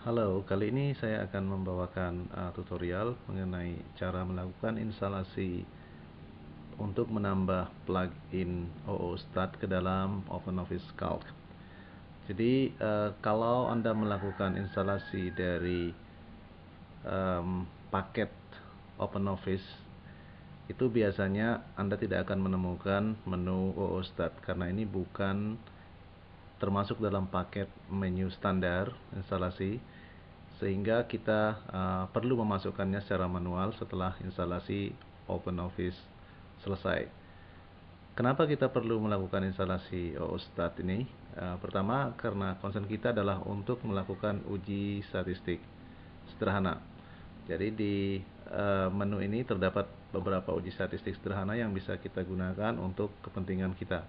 Halo, kali ini saya akan membawakan tutorial mengenai cara melakukan instalasi untuk menambah plugin OOStat ke dalam OpenOffice Calc. Jadi, kalau Anda melakukan instalasi dari paket OpenOffice, itu biasanya Anda tidak akan menemukan menu OOStat karena ini bukan termasuk dalam paket menu standar instalasi, sehingga kita perlu memasukkannya secara manual setelah instalasi OpenOffice selesai. Kenapa kita perlu melakukan instalasi OOStat ini? Pertama, karena concern kita adalah untuk melakukan uji statistik sederhana. Jadi di menu ini terdapat beberapa uji statistik sederhana yang bisa kita gunakan untuk kepentingan kita.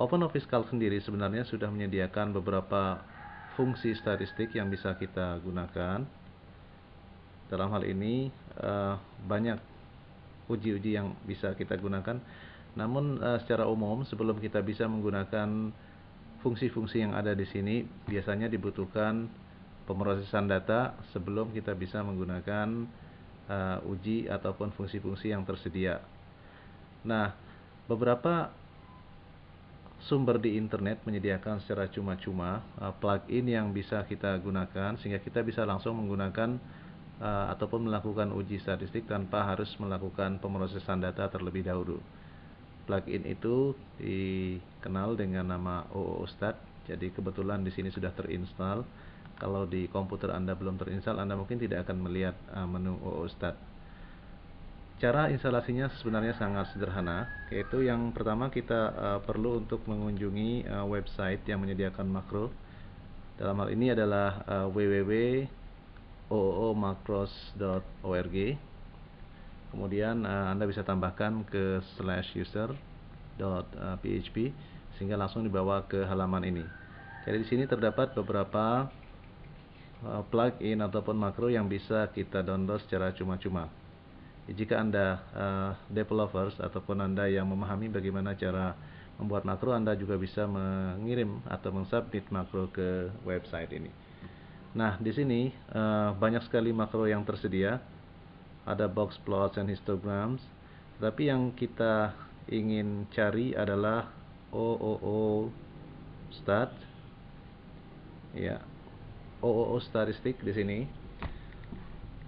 OpenOffice Calc sendiri sebenarnya sudah menyediakan beberapa fungsi statistik yang bisa kita gunakan. Dalam hal ini banyak uji-uji yang bisa kita gunakan. Namun secara umum sebelum kita bisa menggunakan fungsi-fungsi yang ada di sini, biasanya dibutuhkan pemrosesan data sebelum kita bisa menggunakan uji ataupun fungsi-fungsi yang tersedia. Nah, beberapa sumber di internet menyediakan secara cuma-cuma plugin yang bisa kita gunakan sehingga kita bisa langsung menggunakan ataupun melakukan uji statistik tanpa harus melakukan pemrosesan data terlebih dahulu. Plugin itu dikenal dengan nama OOStat. Jadi kebetulan di sini sudah terinstall. Kalau di komputer Anda belum terinstall, Anda mungkin tidak akan melihat menu OOStat. Cara instalasinya sebenarnya sangat sederhana, yaitu yang pertama kita perlu untuk mengunjungi website yang menyediakan makro. Dalam hal ini adalah www.oomacros.org. Kemudian Anda bisa tambahkan ke /user.php sehingga langsung dibawa ke halaman ini. Jadi di sini terdapat beberapa plugin ataupun makro yang bisa kita download secara cuma-cuma. Jika Anda developers ataupun Anda yang memahami bagaimana cara membuat makro, Anda juga bisa mengirim atau mensubmit makro ke website ini. Nah, di sini banyak sekali makro yang tersedia. Ada box plots and histograms. Tapi yang kita ingin cari adalah OOO-stat. Ya, OOO-statistik di sini.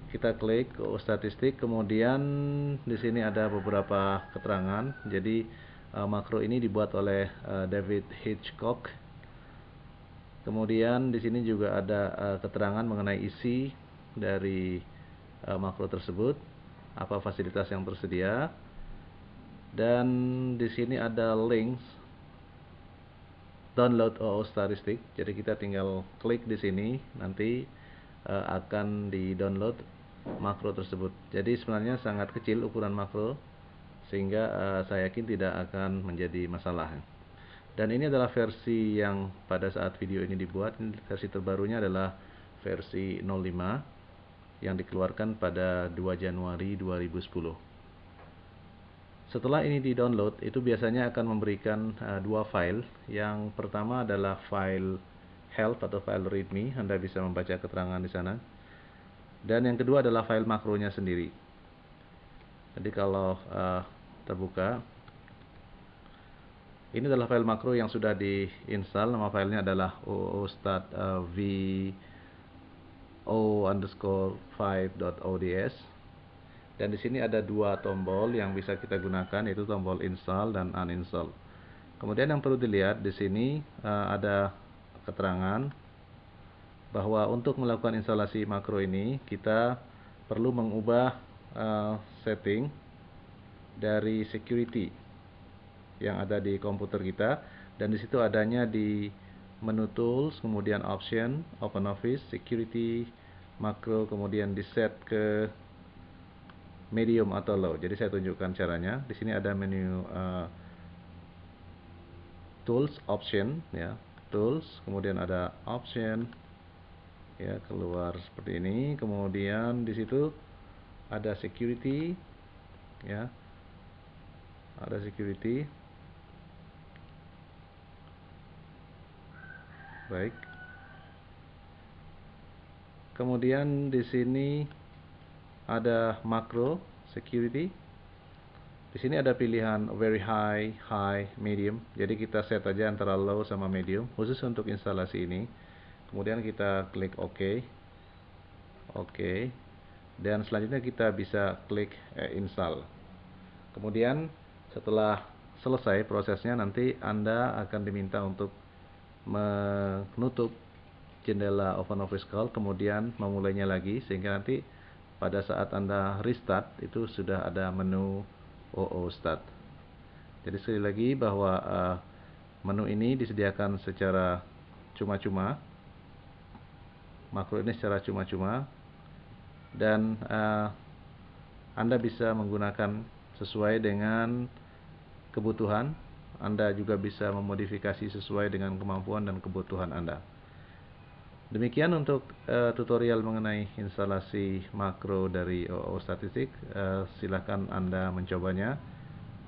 Kita klik statistik, kemudian di sini ada beberapa keterangan. Jadi makro ini dibuat oleh David Hitchcock. Kemudian di sini juga ada keterangan mengenai isi dari makro tersebut, apa fasilitas yang tersedia, dan di sini ada links download OO statistik. Jadi kita tinggal klik di sini, nanti akan di-download makro tersebut. Jadi sebenarnya sangat kecil ukuran makro, sehingga saya yakin tidak akan menjadi masalah. Dan ini adalah versi yang pada saat video ini dibuat. Versi terbarunya adalah versi 05 yang dikeluarkan pada 2 Januari 2010. Setelah ini di-download, itu biasanya akan memberikan dua file. Yang pertama adalah file help atau file readme, Anda bisa membaca keterangan di sana. Dan yang kedua adalah file makronya sendiri. Jadi kalau terbuka, ini adalah file makro yang sudah diinstal. Nama filenya adalah vo_5.ods. Dan di sini ada dua tombol yang bisa kita gunakan, yaitu tombol install dan uninstall. Kemudian yang perlu dilihat di sini ada keterangan bahwa untuk melakukan instalasi makro ini kita perlu mengubah setting dari security yang ada di komputer kita, dan di situ adanya di menu tools, kemudian option, OpenOffice, security, makro, kemudian di set ke medium atau low. Jadi saya tunjukkan caranya. Di sini ada menu tools, option, ya, tools, kemudian ada option, ya, keluar seperti ini. Kemudian di situ ada security, ya, ada security. Baik. Kemudian di sini ada makro security. Di sini ada pilihan very high, high, medium. Jadi kita set aja antara low sama medium khusus untuk instalasi ini. Kemudian kita klik OK. OK. Dan selanjutnya kita bisa klik install. Kemudian setelah selesai prosesnya, nanti Anda akan diminta untuk menutup jendela OpenOffice Call, kemudian memulainya lagi, sehingga nanti pada saat Anda restart itu sudah ada menu OO Start. Jadi sekali lagi bahwa menu ini disediakan secara cuma-cuma, makro ini secara cuma-cuma, dan Anda bisa menggunakan sesuai dengan kebutuhan. Anda juga bisa memodifikasi sesuai dengan kemampuan dan kebutuhan Anda. Demikian untuk tutorial mengenai instalasi makro dari OO Statistik. Silakan Anda mencobanya,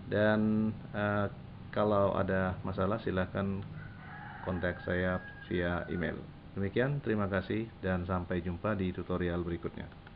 dan kalau ada masalah silakan kontak saya via email. Demikian, terima kasih dan sampai jumpa di tutorial berikutnya.